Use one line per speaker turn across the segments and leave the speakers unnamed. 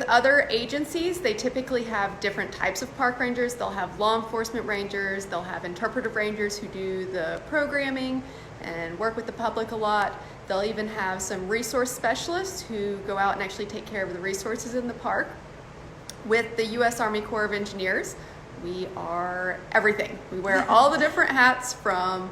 with other agencies, they typically have different types of park rangers. They'll have law enforcement rangers, they'll have interpretive rangers who do the programming and work with the public a lot. They'll even have some resource specialists who go out and actually take care of the resources in the park. With the U.S. Army Corps of Engineers, we are everything. We wear all the different hats, from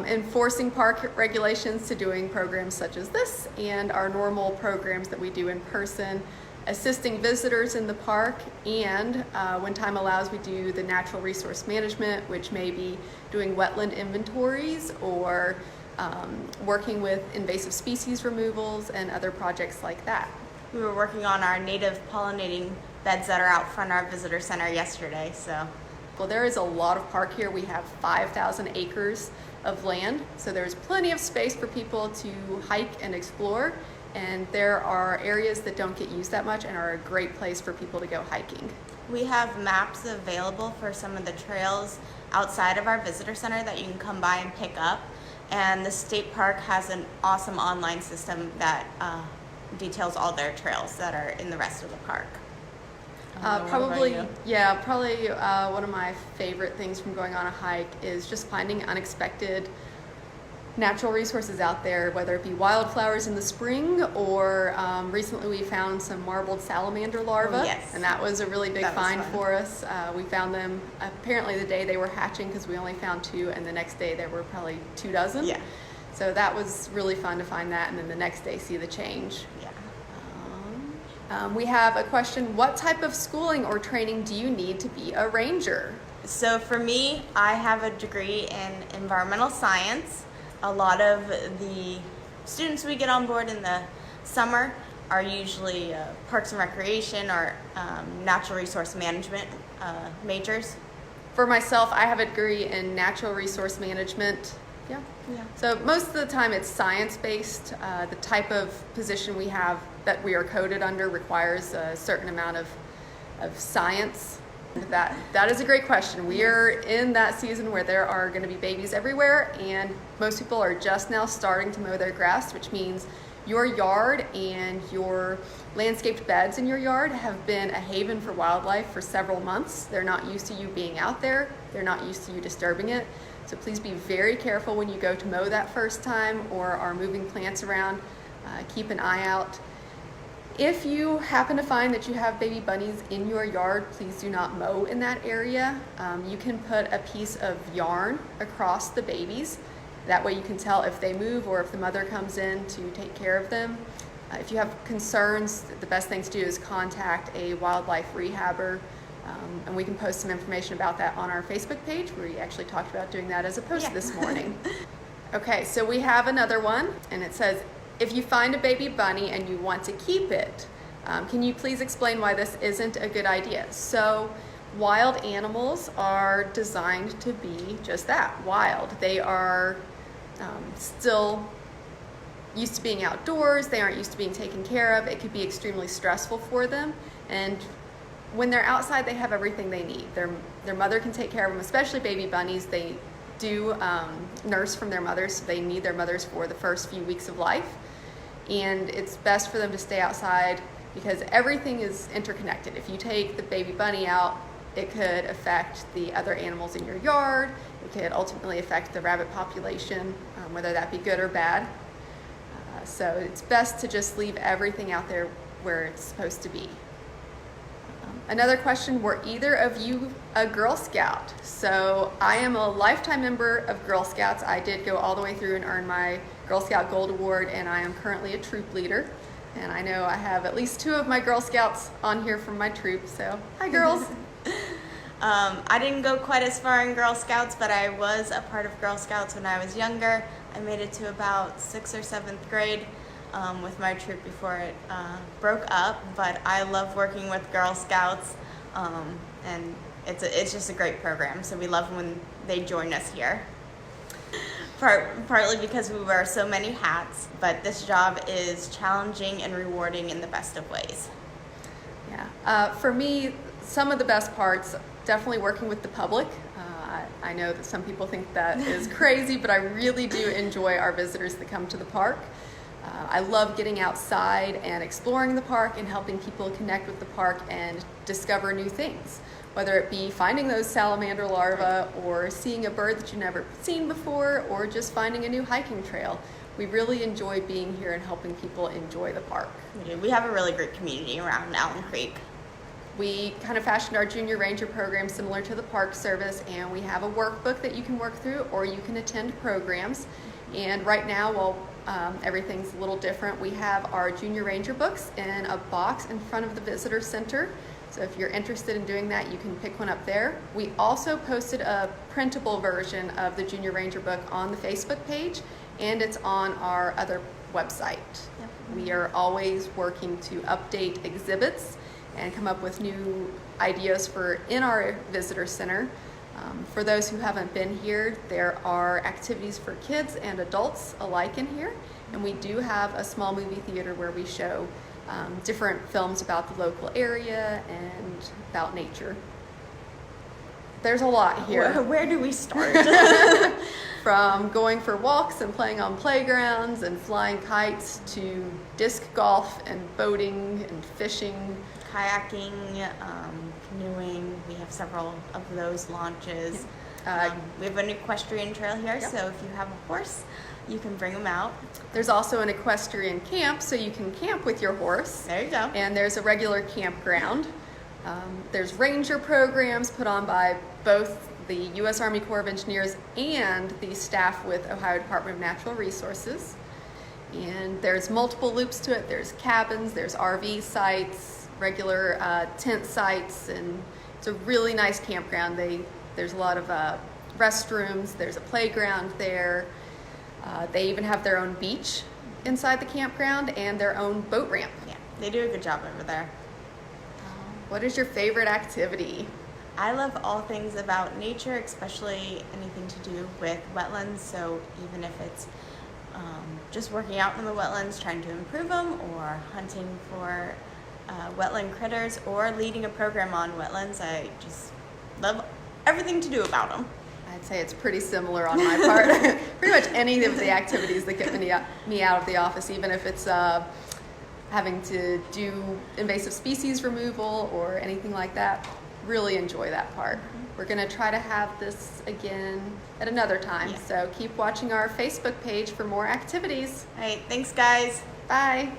enforcing park regulations to doing programs such as this and our normal programs that we do in person, assisting visitors in the park, and when time allows, we do the natural resource management, which may be doing wetland inventories or working with invasive species removals and other projects like that.
We were working on our native pollinating beds that are out front of our visitor center yesterday.
Well, there is a lot of park here. We have 5,000 acres of land, so there's plenty of space for people to hike and explore, and there are areas that don't get used that much and are a great place for people to go hiking.
We have maps available for some of the trails outside of our visitor center that you can come by and pick up, and the state park has an awesome online system that details all their trails that are in the rest of the park.
Probably one of my favorite things from going on a hike is just finding unexpected natural resources out there, whether it be wildflowers in the spring or recently we found some marbled salamander larvae.
Oh, yes.
And that was a really big find
fun
for us. We found them apparently the day they were hatching, because we only found 2, and the next day there were probably 2 dozen.
Yeah.
So that was really fun to find that, and then the next day see the change.
Yeah.
We have a question: what type of schooling or training do you need to be a ranger?
So for me, I have a degree in environmental science. A lot of the students we get on board in the summer are usually parks and recreation or natural resource management majors.
For myself, I have a degree in natural resource management. Yeah. So most of the time it's science-based. The type of position we have that we are coded under requires a certain amount of science. That is a great question. We are in that season where there are going to be babies everywhere, and most people are just now starting to mow their grass, which means your yard and your landscaped beds in your yard have been a haven for wildlife for several months. They're not used to you being out there. They're not used to you disturbing it. So please be very careful when you go to mow that first time or are moving plants around. Keep an eye out. If you happen to find that you have baby bunnies in your yard, please do not mow in that area. You can put a piece of yarn across the babies. That way you can tell if they move or if the mother comes in to take care of them. If you have concerns, the best thing to do is contact a wildlife rehabber, and we can post some information about that on our Facebook page. We actually talked about doing that as a post this morning. Okay, so we have another one, and it says, if you find a baby bunny and you want to keep it, can you please explain why this isn't a good idea? So wild animals are designed to be just that, wild. They are still used to being outdoors. They aren't used to being taken care of. It could be extremely stressful for them. And when they're outside, they have everything they need. Their mother can take care of them, especially baby bunnies. They do nurse from their mothers, so they need their mothers for the first few weeks of life. And it's best for them to stay outside because everything is interconnected. If you take the baby bunny out, it could affect the other animals in your yard. It could ultimately affect the rabbit population, whether that be good or bad. So it's best to just leave everything out there where it's supposed to be. Another question, were either of you a Girl Scout? So I am a lifetime member of Girl Scouts. I did go all the way through and earn my Girl Scout Gold Award, and I am currently a troop leader. And I know I have at least 2 of my Girl Scouts on here from my troop, so hi girls.
I didn't go quite as far in Girl Scouts, but I was a part of Girl Scouts when I was younger. I made it to about 6th or 7th grade with my troop before it broke up, but I love working with Girl Scouts, and it's just a great program, so we love when they join us here. Partly because we wear so many hats, but this job is challenging and rewarding in the best of ways.
Yeah, for me, some of the best parts, definitely working with the public. I know that some people think that is crazy, but I really do enjoy our visitors that come to the park. I love getting outside and exploring the park and helping people connect with the park and discover new things, whether it be finding those salamander larvae or seeing a bird that you've never seen before or just finding a new hiking trail. We really enjoy being here and helping people enjoy the park.
We have a really great community around Allen Creek.
We kind of fashioned our Junior Ranger program similar to the Park Service, and we have a workbook that you can work through, or you can attend programs. And right now, while everything's a little different, we have our Junior Ranger books in a box in front of the visitor center. So if you're interested in doing that, you can pick one up there. We also posted a printable version of the Junior Ranger book on the Facebook page, and it's on our other website.
Yep.
We are always working to update exhibits and come up with new ideas for in our visitor center. For those who haven't been here, there are activities for kids and adults alike in here, and we do have a small movie theater where we show different films about the local area and about nature. There's a lot here.
Where do we start?
From going for walks and playing on playgrounds and flying kites to disc golf and boating and fishing.
Kayaking, canoeing, we have several of those launches. We have an equestrian trail here,
Yep.
so if you have a horse, you can bring them out.
There's also an equestrian camp, so you can camp with your horse.
There you go.
And there's a regular campground. There's ranger programs put on by both the U.S. Army Corps of Engineers and the staff with Ohio Department of Natural Resources. And there's multiple loops to it. There's cabins, there's RV sites, regular tent sites, and it's a really nice campground. There's a lot of restrooms, there's a playground there. They even have their own beach inside the campground and their own boat ramp.
Yeah, they do a good job over there.
What is your favorite activity?
I love all things about nature, especially anything to do with wetlands. So even if it's just working out in the wetlands, trying to improve them, or hunting for wetland critters, or leading a program on wetlands, I just love everything to do about them.
I'd say it's pretty similar on my part. Pretty much any of the activities that get me out of the office, even if it's having to do invasive species removal or anything like that, really enjoy that part. We're going to try to have this again at another time,
Yeah.
so keep watching our Facebook page for more activities.
All right, thanks guys.
Bye.